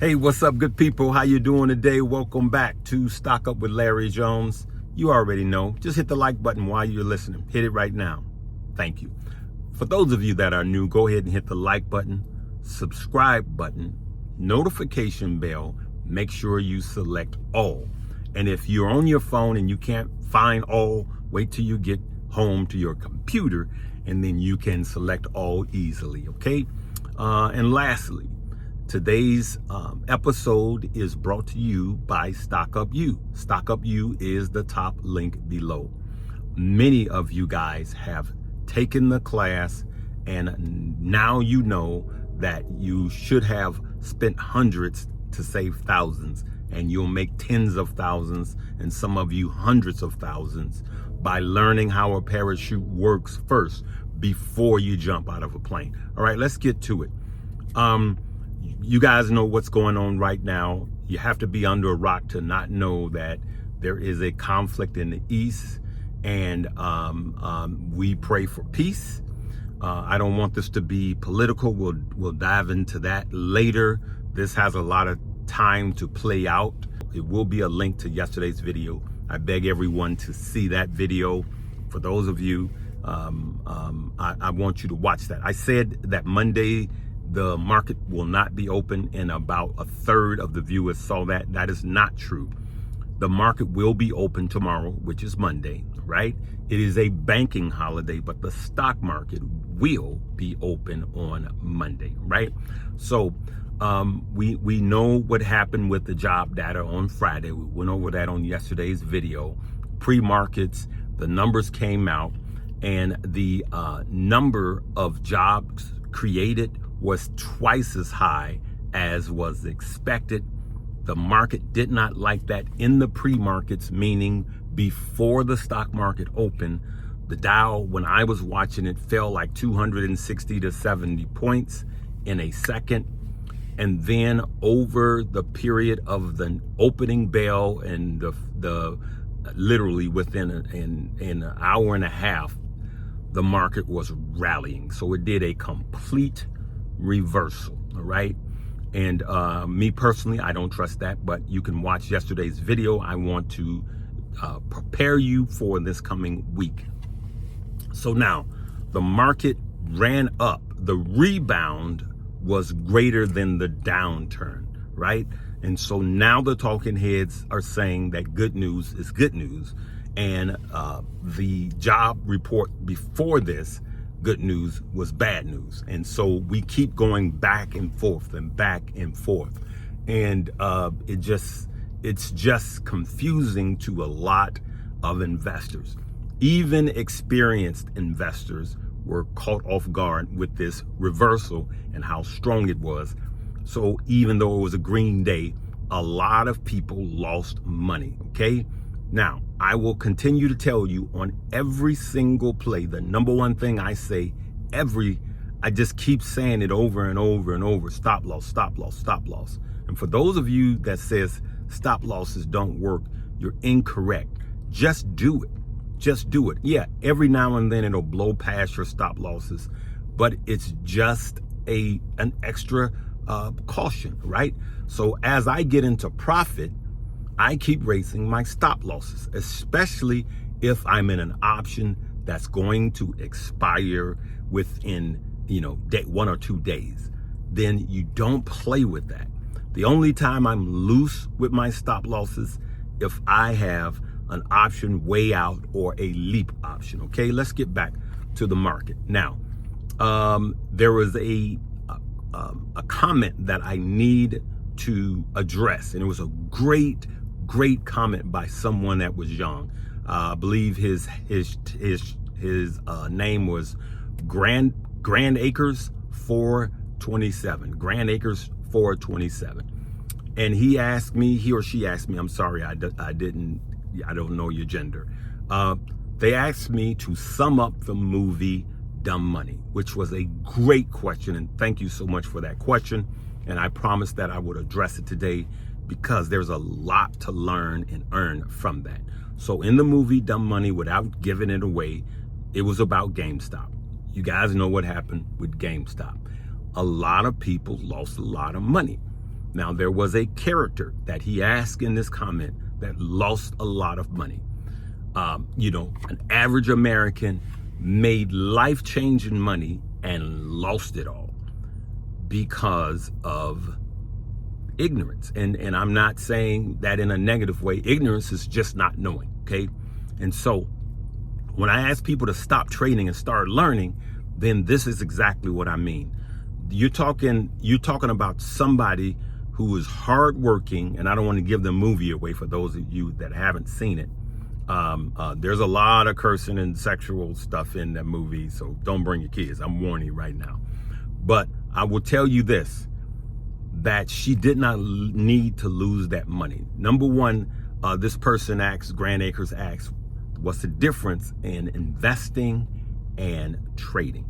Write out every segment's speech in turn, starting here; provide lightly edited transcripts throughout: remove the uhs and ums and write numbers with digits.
Hey, what's up, good people? How you doing today? Welcome back to Stock Up with Larry Jones. You already know. Just hit the like button while you're listening. Hit it right now. Thank you. For those of you that are new, go ahead and hit the like button, subscribe button, notification bell. Make sure you select all. And if you're on your phone and you can't find all, wait till you get home to your computer and then you can select all easily, okay? And lastly, today's episode is brought to you by Stock Up U. Stock Up U is the top link below. Many of you guys have taken the class and now you know that you should have spent hundreds to save thousands, and you'll make tens of thousands and some of you hundreds of thousands by learning how a parachute works first before you jump out of a plane. All right, let's get to it. You guys know what's going on right now. You have to be under a rock to not know that there is a conflict in the East, and we pray for peace. I don't want this to be political. We'll dive into that later. This has a lot of time to play out. It will be a link to yesterday's video. I beg everyone to see that video. For those of you, I want you to watch that. I said that Monday, the market will not be open, and about a third of the viewers saw that. That is not true. The market will be open tomorrow, which is Monday, right? It is a banking holiday, but the stock market will be open on Monday, right? So we know what happened with the job data on Friday. We went over that on yesterday's video. Pre-markets, the numbers came out, and the number of jobs created was twice as high as was expected. The market did not like that in the pre-markets, meaning before the stock market opened. The Dow, when I was watching it, fell like 260 to 70 points in a second. And then over the period of the opening bell and the literally within an hour and a half, the market was rallying. So it did a complete reversal, all right? And me personally, I don't trust that, but you can watch yesterday's video. I want to prepare you for this coming week. So now the market ran up. The rebound was greater than the downturn, right? And so now the talking heads are saying that good news is good news. And the job report before this, good news, was bad news. And so we keep going back and forth and back and forth. And it's just confusing to a lot of investors. Even experienced investors were caught off guard with this reversal and how strong it was. So even though it was a green day, a lot of people lost money, okay? Now, I will continue to tell you on every single play, the number one thing I say, I just keep saying it over and over and over: stop loss, stop loss, stop loss. And for those of you that says stop losses don't work, you're incorrect. Just do it. Just do it. Yeah, every now and then it'll blow past your stop losses, but it's just an extra caution, right? So as I get into profit, I keep raising my stop losses, especially if I'm in an option that's going to expire within, 1 or 2 days. Then you don't play with that. The only time I'm loose with my stop losses if I have an option way out or a leap option. Okay, let's get back to the market. Now, there was a comment that I need to address, and it was a great comment by someone that was young. I believe his name was Grand Acres 427. Grand Acres 427. And he or she asked me, I'm sorry, I don't know your gender. They asked me to sum up the movie Dumb Money, which was a great question. And thank you so much for that question. And I promised that I would address it today because there's a lot to learn and earn from that. So in the movie Dumb Money, without giving it away, it was about GameStop. You guys know what happened with GameStop. A lot of people lost a lot of money. Now, there was a character that he asked in this comment that lost a lot of money. An average American made life-changing money and lost it all because of ignorance. And I'm not saying that in a negative way. Ignorance is just not knowing, okay? And so when I ask people to stop trading and start learning, then this is exactly what I mean. You're talking about somebody who is hardworking, and I don't want to give the movie away for those of you that haven't seen it. There's a lot of cursing and sexual stuff in that movie, so don't bring your kids. I'm warning you right now. But I will tell you this, that she did not need to lose that money. Number one, this person asked, Grand Acres asked, what's the difference in investing and trading?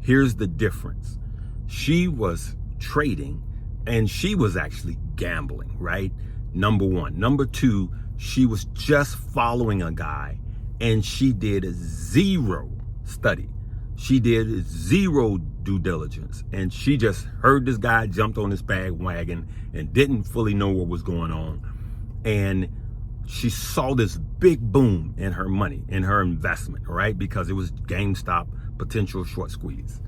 Here's the difference. She was trading and she was actually gambling, right? Number one. Number two, she was just following a guy and she did zero study. She did zero due diligence, and she just heard this guy, jumped on this bandwagon and didn't fully know what was going on. And she saw this big boom in her money, in her investment, right? Because it was GameStop, potential short squeeze.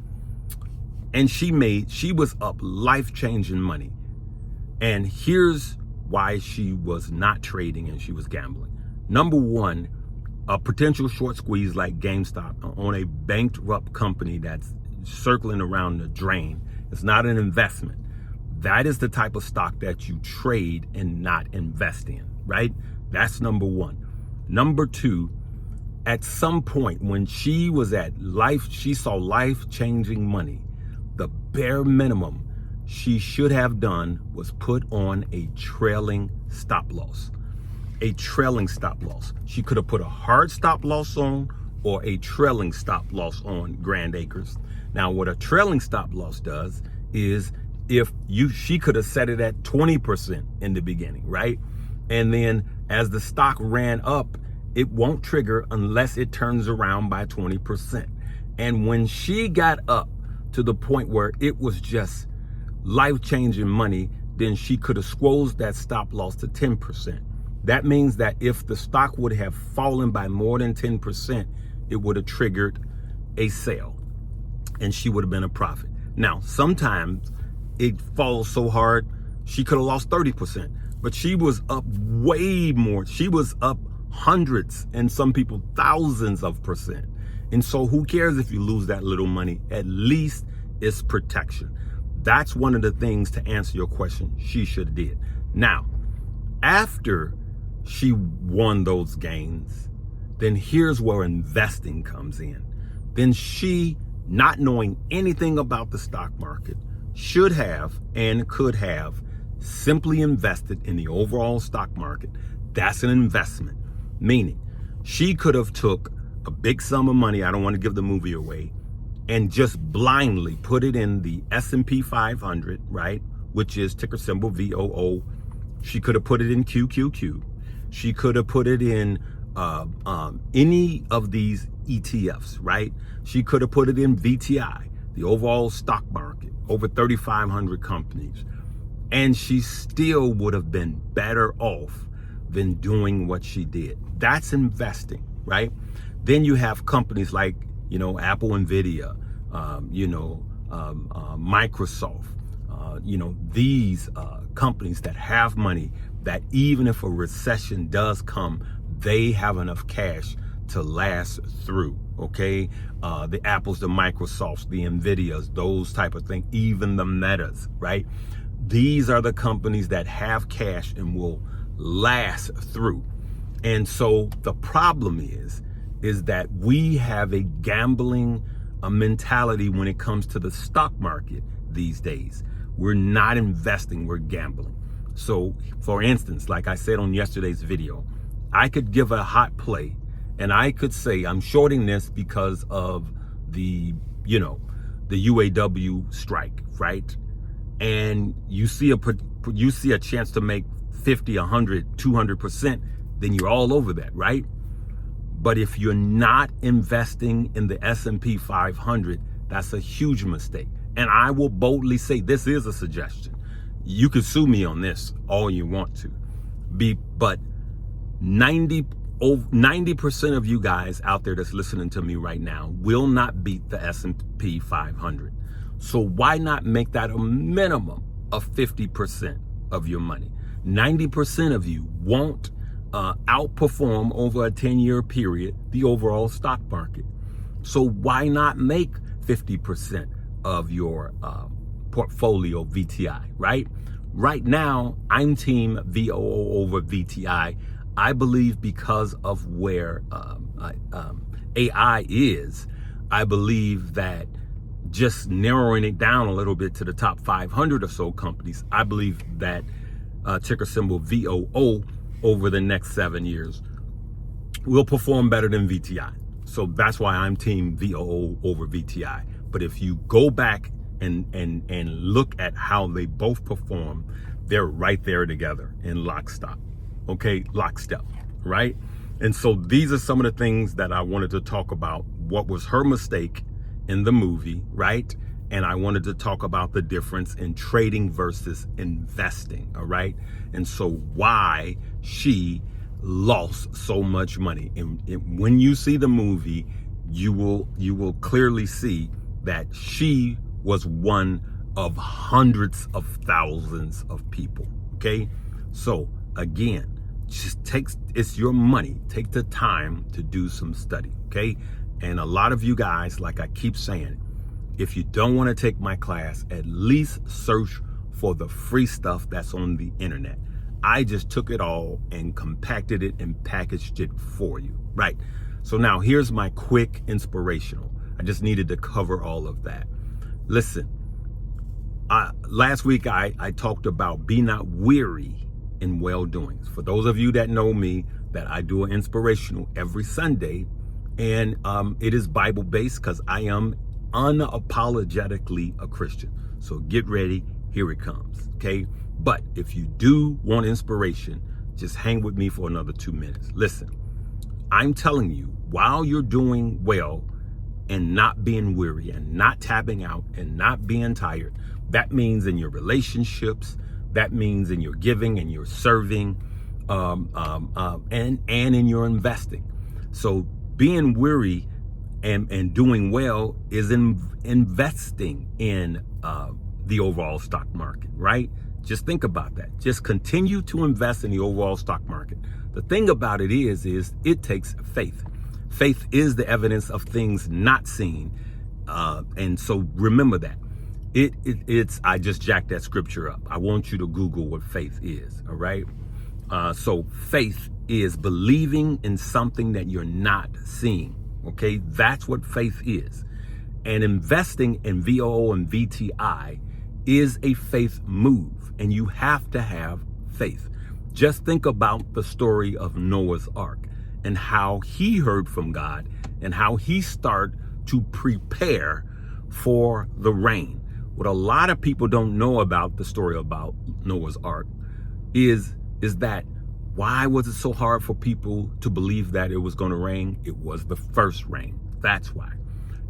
And she was up life-changing money. And here's why she was not trading and she was gambling. Number one, a potential short squeeze like GameStop on a bankrupt company that's circling around the drain. It's not an investment. That is the type of stock that you trade and not invest in, right? That's number one. Number two, at some point when she was she saw life-changing money, the bare minimum she should have done was put on a trailing stop loss. A trailing stop loss. She could have put a hard stop loss on or a trailing stop loss on Grand Acres. Now, what a trailing stop loss does is she could have set it at 20% in the beginning, right? And then as the stock ran up, it won't trigger unless it turns around by 20%. And when she got up to the point where it was just life-changing money, then she could have squoze that stop loss to 10%. That means that if the stock would have fallen by more than 10%, it would have triggered a sale and she would have been a profit. Now, sometimes it falls so hard, she could have lost 30%, but she was up way more. She was up hundreds and some people thousands of percent. And so who cares if you lose that little money? At least it's protection. That's one of the things, to answer your question, she should have did. Now, after she won those gains, then here's where investing comes in. Then she, not knowing anything about the stock market, should have and could have simply invested in the overall stock market. That's an investment. Meaning, she could have took a big sum of money, I don't want to give the movie away, and just blindly put it in the S&P 500, right? Which is ticker symbol VOO. She could have put it in QQQ. She could have put it in any of these ETFs, right? She could have put it in VTI, the overall stock market, over 3,500 companies. And she still would have been better off than doing what she did. That's investing, right? Then you have companies like, Apple, Nvidia, Microsoft, these companies that have money that even if a recession does come, they have enough cash to last through, okay? The Apples, the Microsofts, the Nvidias, those type of things, even the Metas, right? These are the companies that have cash and will last through. And so the problem is that we have a gambling mentality when it comes to the stock market these days. We're not investing, we're gambling. So for instance, like I said on yesterday's video, I could give a hot play and I could say I'm shorting this because of the UAW strike, right? And you see a chance to make 50, 100, 200%, then you're all over that, right? But if you're not investing in the S&P 500, that's a huge mistake. And I will boldly say this is a suggestion. You could sue me on this all you want to. But 90% of you guys out there that's listening to me right now will not beat the S&P 500. So why not make that a minimum of 50% of your money? 90% of you won't outperform over a 10-year period the overall stock market. So why not make 50% of your portfolio VTI, right? Right now, I'm team VOO over VTI. I believe because of where AI is, I believe that just narrowing it down a little bit to the top 500 or so companies, I believe that ticker symbol VOO over the next 7 years will perform better than VTI. So that's why I'm team VOO over VTI. But if you go back and look at how they both perform, they're right there together in lockstep, right? And so these are some of the things that I wanted to talk about. What was her mistake in the movie, right? And I wanted to talk about the difference in trading versus investing, all right? And so why she lost so much money. And when you see the movie, you will clearly see that she was one of hundreds of thousands of people, okay? So again, it's your money. Take the time to do some study, okay? And a lot of you guys, like I keep saying, if you don't want to take my class, at least search for the free stuff that's on the internet. I just took it all and compacted it and packaged it for you, right? So now here's my quick inspirational. I just needed to cover all of that. Listen, last week I talked about be not weary in well-doing. For those of you that know me, that I do an inspirational every Sunday, and it is Bible-based because I am unapologetically a Christian. So get ready, here it comes, okay? But if you do want inspiration, just hang with me for another 2 minutes. Listen, I'm telling you, while you're doing well and not being weary and not tapping out and not being tired, that means in your relationships, that means in your giving and your serving, and in your investing. So being weary and doing well is investing in the overall stock market, right? Just think about that. Just continue to invest in the overall stock market. The thing about it is it takes faith. Faith is the evidence of things not seen. And so remember that. It's I just jacked that scripture up. I want you to Google what faith is, all right? So faith is believing in something that you're not seeing, okay? That's what faith is. And investing in VOO and VTI is a faith move, and you have to have faith. Just think about the story of Noah's Ark and how he heard from God and how he started to prepare for the rain. What a lot of people don't know about the story about Noah's Ark is that why was it so hard for people to believe that it was going to rain? It was the first rain. That's why.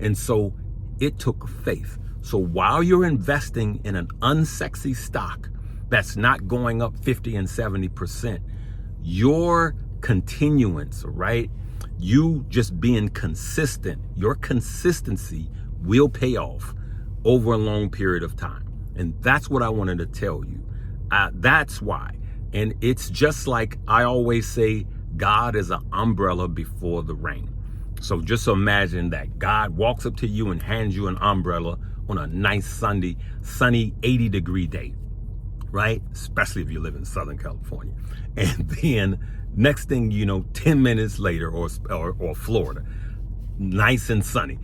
And so it took faith. So while you're investing in an unsexy stock that's not going up 50 and 70%, your continuance, right? You just being consistent, your consistency will pay off over a long period of time. And that's what I wanted to tell you. That's why. And it's just like I always say, God is an umbrella before the rain. So just imagine that God walks up to you and hands you an umbrella on a nice sunny 80-degree day, right? Especially if you live in Southern California. And then next thing you know, 10 minutes later, or Florida, nice and sunny.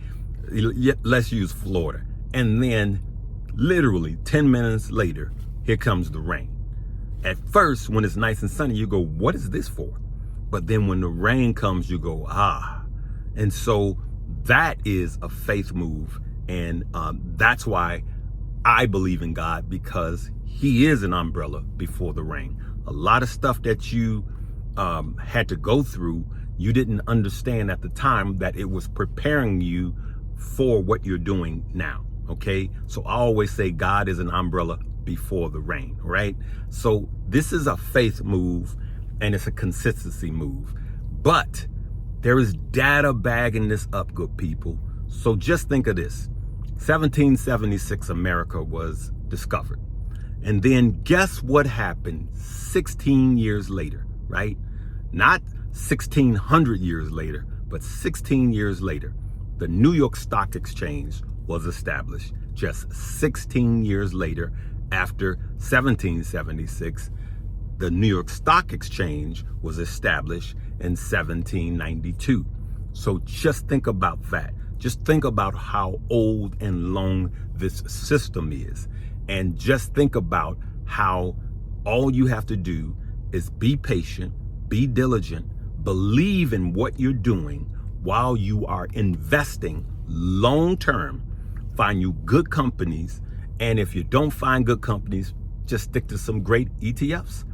Let's use Florida. And then literally 10 minutes later, here comes the rain. At first, when it's nice and sunny, you go, what is this for? But then when the rain comes, you go, ah. And so that is a faith move. And that's why I believe in God, because he is an umbrella before the rain. A lot of stuff that you had to go through, you didn't understand at the time that it was preparing you for what you're doing now. Okay, so I always say God is an umbrella before the rain, right? So this is a faith move and it's a consistency move. But there is data bagging this up, good people. So just think of this. 1776, America was discovered. And then guess what happened 16 years later, right? Not 1600 years later, but 16 years later, the New York Stock Exchange was established. Just 16 years later, after 1776, the New York Stock Exchange was established in 1792. So just think about that. Just think about how old and long this system is. And just think about how all you have to do is be patient, be diligent, believe in what you're doing while you are investing long term. Find you good companies. And if you don't find good companies, just stick to some great ETFs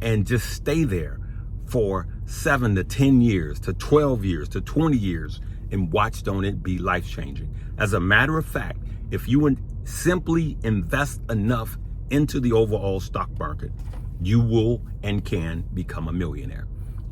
and just stay there for 7 to 10 years, to 12 years, to 20 years, and watch on it be life-changing. As a matter of fact, if you simply invest enough into the overall stock market, you will and can become a millionaire.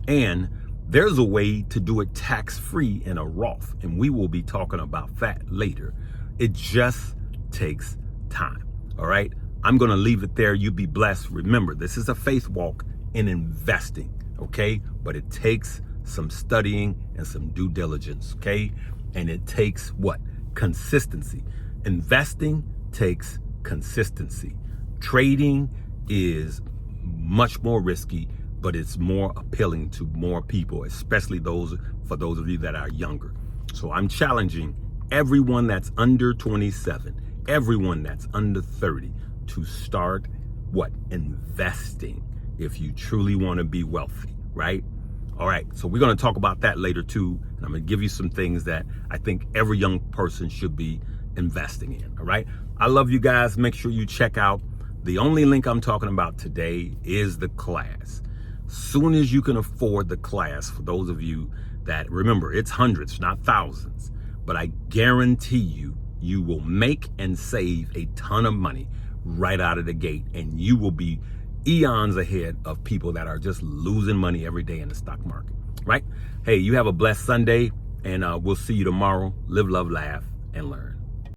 And there's a way to do it tax-free in a Roth, and we will be talking about that later. It just takes time, all right? I'm going to leave it there. You be blessed. Remember, this is a faith walk in investing, okay? But it takes some studying and some due diligence, okay? And it takes what? Consistency. Investing takes consistency. Trading is much more risky, but it's more appealing to more people, especially for those of you that are younger. So I'm challenging everyone that's under 27, everyone that's under 30 to start what? Investing if you truly want to be wealthy, right? All right, so we're going to talk about that later too. And I'm going to give you some things that I think every young person should be investing in, all right? I love you guys. Make sure you check out. The only link I'm talking about today is the class. Soon as you can afford the class, for those of you that, remember, it's hundreds, not thousands, but I guarantee you, you will make and save a ton of money right out of the gate, and you will be eons ahead of people that are just losing money every day in the stock market, right? Hey, you have a blessed Sunday, and we'll see you tomorrow. Live, love, laugh, and learn.